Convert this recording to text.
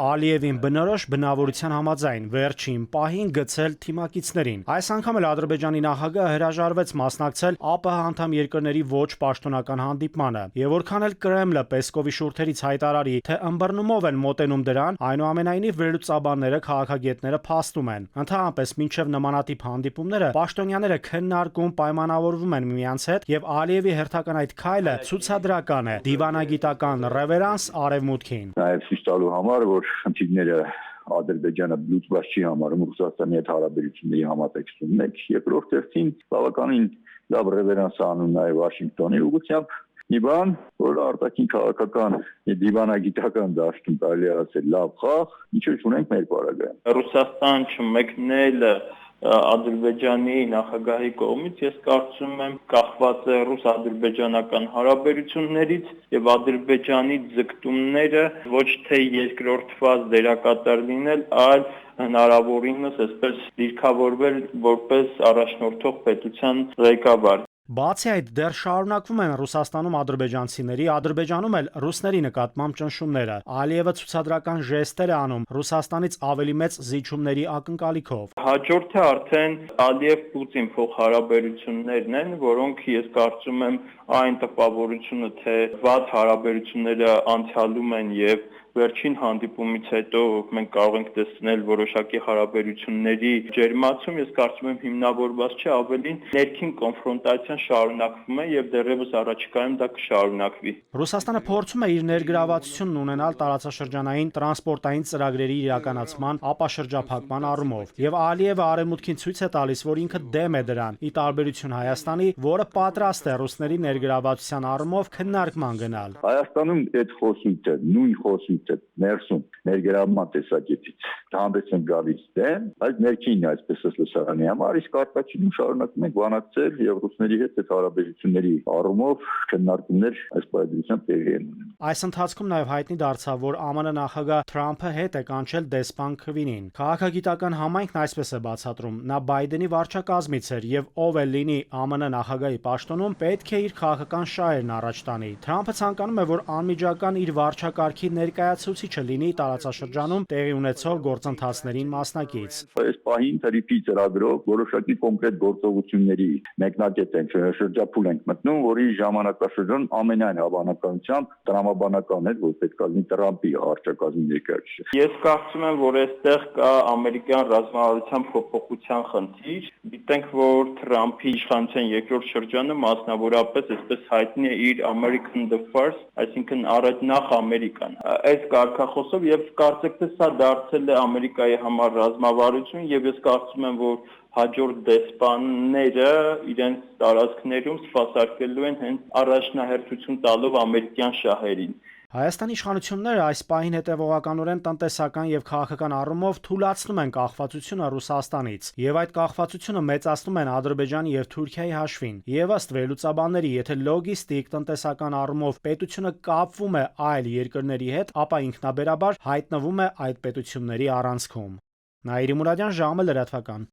Ալիևին բնորոշ բնավորության համաձայն վերջին պահին գցել թիմակիցներին։ Այս անգամ էլ Ադրբեջանի նախագահը հրաժարվեց մասնակցել ԱՊՀ անդամ երկրների ոչ պաշտոնական հանդիպմանը։ Եվ որքան էլ Կրեմլը Պեսկովի շուրթերից հայտարարի, թե ըմբռնումով են մոտենում դրան, այնուամենայնիվ վերլուծաբանները, քաղաքագետները փաստում են։ Ընդհանրապես, մինչև նմանատիպ հանդիպումները պաշտոնյաները քննարկում, պայմանավորվում են միմյանց հետ, եւ Ալիևի հերթական այդ քայլը ցուցադրական է դիվանագիտական ռևերանս արևմուտքին։ Նաև ցույց տալու համար, որ խնդիրները Ադրբեջանը լուծված չի համարում Ռուսաստանի հետ հարաբերությունների համատեքստում։ Երկրորդ հերթին բավականին լավ ռևերանս անում նաև Վաշինգտոնի ուղղությամբ մի բան, որ արտաքին քաղաքական դիվանագիտական դաշտում կարելի է ասել լավ խաղ, ինչ որ ունենք մեր պարագայում։ Ռուսաստան չմեկնելը Ադրբեջանի նախագահի կողմից ես կարծում եմ կախված է ռուս-ադրբեջանական հարաբերություններից եւ Ադրբեջանի ձգտումները ոչ թե երկրորդված դերակատար լինել, այլ հնարավորինս այսպես դիրքավորվել որպես առաջնորդող պետության ղեկավար։ Բացի այդ, դեռ շարունակվում են Ռուսաստանում ադրբեջանցիների, Ադրբեջանում էլ ռուսների նկատմամբ ճնշումները։ Ալիևը ցուցադրական ժեստեր է անում Ռուսաստանից ավելի մեծ զիջումների ակնկալիքով։ Հաջորդը արդեն Ալիև-Պուտին փոխհարաբերություններն են, որոնք ես կարծում եմ այն տպավորությունը, թե վատ հարաբերությունները անցյալում են եւ վերջին հանդիպումից հետո մենք կարող ենք տեսնել որոշակի հարաբերությունների ջերմացում, ես կարծում եմ հիմնավորված չէ, ավելին ներքին կոնֆրոնտացիան շարունակվում է եւ դեռևս առաջիկայում դա կշարունակվի։ Ռուսաստանը փորձում է իր ներգրավվածությունն ունենալ տարածաշրջանային տրանսպորտային ծրագրերի իրականացման ապաշրջափակման առումով, եւ Ալիևը արևմուտքին ցույց է տալիս, որ ինքը դեմ է դրան, ի տարբերություն Հայաստանի, որը պատրաստ է ռուսների ներգրավվածության առումով քննարկման գնալ։ Հայաստանում այդ խոսունքը, նույն խոսունքը ներսում ներգրավման տեսակետից հանդես են գալիս դեմ, բայց ներքին այսպես լսարանի համար իսկ արտաքինում շարունակում ենք բանակցել եւ ռուսների հետ այդ հարաբերությունների առումով քննարկումներ այս պայմանությամբ տեղի են ունենում։ Այս ընթացքում նաև հայտնի դարձավ, որ ԱՄՆ նախագահ Թրամփը հետ է կանչել դեսպան Քվինին։ Քաղաքագիտական համայնքն այսպես է բացատրում. նա Բայդենի վարչակազմից էր եւ ով է լինի ԱՄՆ նախագահի պաշտոնում, պետք է իր քաղաքական շահերն առաջ տանի։ Թրամփը ցանկանում է, որ անմիջական իր վարչակարգի ներկայացուցիչը լինի տարածաշրջանում տեղի ունեցող գործընթացներին մասնակից։ Այս պահին թրիփի ծրագրով որոշակի կոնկրետ գործողությունների մեկնակետ ենք շրջափուլ ենք մտնում, որի ժամանակաշրջան ամենայն հավանականությամբ տրամաբանական է, որ պետք է լինի Տրամփի վարչակազմի ներկայացուցիչ։ Ես կարծում եմ, որ այստեղ կա ամերիկյան ռազմավարության փոփոխության խնդիր։ Գիտենք, որ Տրամփի իշխանության երկրորդ շրջանը մասնավորապես այսպես հայտնի է իր American the First, այսինքն նախ Ամերիկան։ Այս կարգախոսով եւ կարծեք թե սա դարձել է Ամերիկայի համար ռազմավարություն եւ ես կարծում եմ, որ հաջորդ դեսպանները իրենց տարածքներում սպասարկելու են հենց առաջնահերթություն տալով ամերիկյան շահերին։ Հայաստանի իշխանությունները այս պահին հետևողականորեն տնտեսական եւ քաղաքական առումով թուլացնում են կախվածությունը Ռուսաստանից եւ այդ կախվածությունը մեծացնում են Ադրբեջանի եւ Թուրքիայի հաշվին։ Եվ ըստ վերլուծաբանների, եթե լոգիստիկ տնտեսական առումով պետությունը կապվում է այլ երկրների հետ, ապա ինքնաբերաբար հայտնվում է այդ պետությունների առանցքում։ Նաիրի Մուրադյան, ժամը լրատվական։